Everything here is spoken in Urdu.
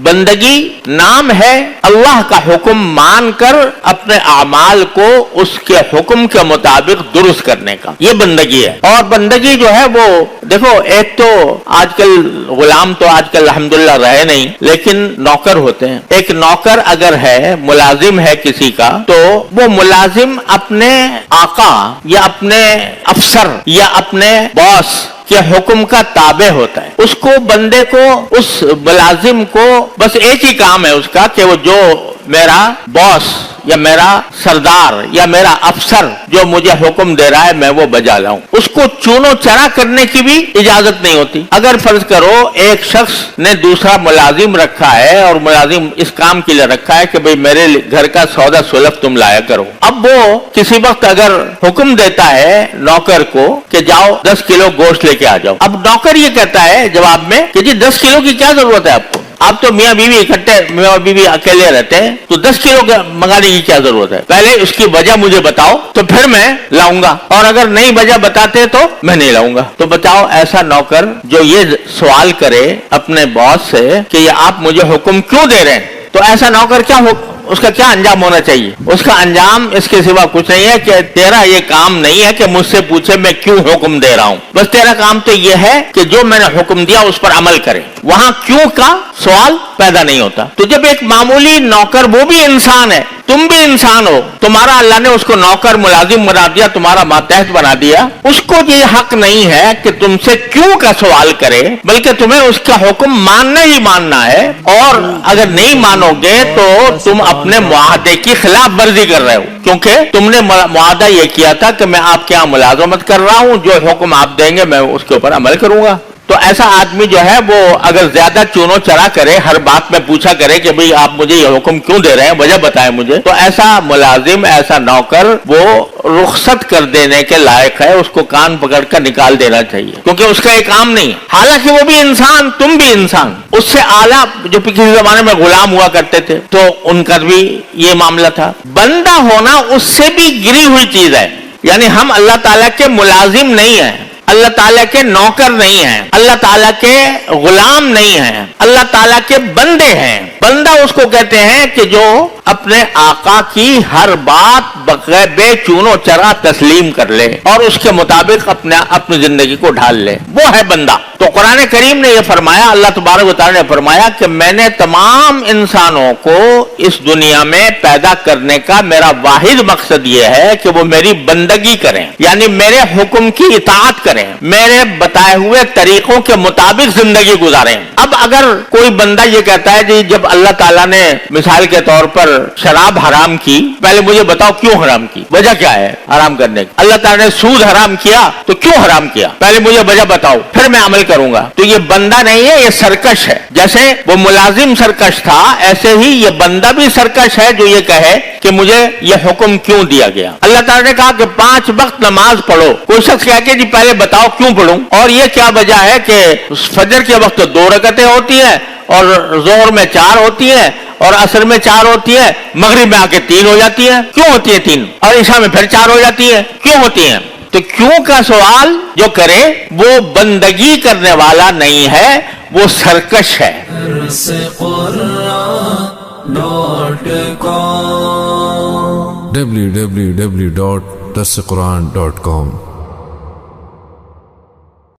بندگی نام ہے اللہ کا حکم مان کر اپنے اعمال کو اس کے حکم کے مطابق درست کرنے کا، یہ بندگی ہے۔ اور بندگی جو ہے وہ دیکھو، ایک تو آج کل غلام تو آج کل الحمدللہ رہے نہیں، لیکن نوکر ہوتے ہیں۔ ایک نوکر اگر ہے، ملازم ہے کسی کا، تو وہ ملازم اپنے آقا یا اپنے افسر یا اپنے باس کہ حکم کا تابع ہوتا ہے۔ اس کو بندے کو، اس ملازم کو بس ایک ہی کام ہے اس کا کہ وہ جو میرا باس یا میرا سردار یا میرا افسر جو مجھے حکم دے رہا ہے میں وہ بجا لاؤں۔ اس کو چونو چرا کرنے کی بھی اجازت نہیں ہوتی۔ اگر فرض کرو ایک شخص نے دوسرا ملازم رکھا ہے اور ملازم اس کام کے لیے رکھا ہے کہ بھئی میرے گھر کا سودا سلف تم لایا کرو، اب وہ کسی وقت اگر حکم دیتا ہے نوکر کو کہ جاؤ 10 کلو گوشت لے کے آ جاؤ، اب نوکر یہ کہتا ہے جواب میں کہ جی 10 کلو کی کیا ضرورت ہے آپ کو، آپ تو میاں بیوی اکٹھے، میاں بیوی اکیلے رہتے ہیں، تو 10 کلو منگانے کی کیا ضرورت ہے، پہلے اس کی وجہ مجھے بتاؤ تو پھر میں لاؤں گا، اور اگر نہیں وجہ بتاتے تو میں نہیں لاؤں گا۔ تو بتاؤ ایسا نوکر جو یہ سوال کرے اپنے باس سے کہ یہ آپ مجھے حکم کیوں دے رہے ہیں، تو ایسا نوکر کیا ہو، اس کا کیا انجام ہونا چاہیے؟ اس کا انجام اس کے سوا کچھ نہیں ہے کہ تیرا یہ کام نہیں ہے کہ مجھ سے پوچھے میں کیوں حکم دے رہا ہوں، بس تیرا کام تو یہ ہے کہ جو میں نے حکم دیا اس پر عمل کرے، وہاں کیوں کا سوال پیدا نہیں ہوتا۔ تو جب ایک معمولی نوکر، وہ بھی انسان ہے، تم بھی انسان ہو، تمہارا اللہ نے اس کو نوکر ملازم بنا دیا، تمہارا ماتحت بنا دیا، اس کو یہ حق نہیں ہے کہ تم سے کیوں کا سوال کرے، بلکہ تمہیں اس کا حکم ماننا ہی ماننا ہے، اور اگر نہیں مانو گے تو تم اپنے معاہدے کی خلاف ورزی کر رہے ہو، کیونکہ تم نے معاہدہ یہ کیا تھا کہ میں آپ کے یہاں ملازمت کر رہا ہوں، جو حکم آپ دیں گے میں اس کے اوپر عمل کروں گا۔ تو ایسا آدمی جو ہے وہ اگر زیادہ چونو چرا کرے، ہر بات میں پوچھا کرے کہ بھئی آپ مجھے یہ حکم کیوں دے رہے ہیں، وجہ بتائیں مجھے، تو ایسا ملازم، ایسا نوکر وہ رخصت کر دینے کے لائق ہے، اس کو کان پکڑ کر نکال دینا چاہیے، کیونکہ اس کا یہ کام نہیں ہے۔ حالانکہ وہ بھی انسان، تم بھی انسان، اس سے اعلیٰ جو پچھلے زمانے میں غلام ہوا کرتے تھے تو ان کا بھی یہ معاملہ تھا۔ بندہ ہونا اس سے بھی گری ہوئی چیز ہے، یعنی ہم اللہ تعالیٰ کے ملازم نہیں ہیں، اللہ تعالیٰ کے نوکر نہیں ہیں، اللہ تعالیٰ کے غلام نہیں ہیں، اللہ تعالیٰ کے بندے ہیں۔ بندہ اس کو کہتے ہیں کہ جو اپنے آقا کی ہر بات بغیر بے چونو چرا تسلیم کر لے اور اس کے مطابق اپنی زندگی کو ڈھال لے، وہ ہے بندہ۔ تو قرآن کریم نے یہ فرمایا، اللہ تبارک و تعالیٰ نے فرمایا کہ میں نے تمام انسانوں کو اس دنیا میں پیدا کرنے کا میرا واحد مقصد یہ ہے کہ وہ میری بندگی کریں، یعنی میرے حکم کی اطاعت کریں، میرے بتائے ہوئے طریقوں کے مطابق زندگی گزاریں۔ اب اگر کوئی بندہ یہ کہتا ہے جی جب اللہ تعالیٰ نے مثال کے طور پر شراب حرام کی، پہلے مجھے بتاؤ کیوں حرام کی، وجہ کیا ہے حرام کرنے کی؟ اللہ تعالیٰ نے سود حرام کیا تو کیوں حرام کیا، پہلے مجھے وجہ بتاؤ پھر میں عمل کروں گا۔ تو یہ بندہ نہیں ہے، یہ سرکش ہے۔ جیسے وہ ملازم سرکش تھا، ایسے ہی یہ بندہ بھی سرکش ہے جو یہ کہے کہ مجھے یہ حکم کیوں دیا گیا۔ اللہ تعالیٰ نے کہا کہ 5 وقت نماز پڑھو، کوئی شخص کہہ کے جی پہلے بتاؤ کیوں پڑھوں، اور یہ کیا وجہ ہے کہ فجر کے وقت 2 رکعتیں ہوتی ہیں اور ظہر میں 4 ہوتی ہیں اور عصر میں 4 ہوتی ہے، مغرب میں آ کے 3 ہو جاتی ہیں، کیوں ہوتی ہے 3، اور عشاء میں پھر 4 ہو جاتی ہے، کیوں ہوتی ہیں؟ تو کیوں کا سوال جو کرے وہ بندگی کرنے والا نہیں ہے، وہ سرکش ہے۔ www.darsequran.com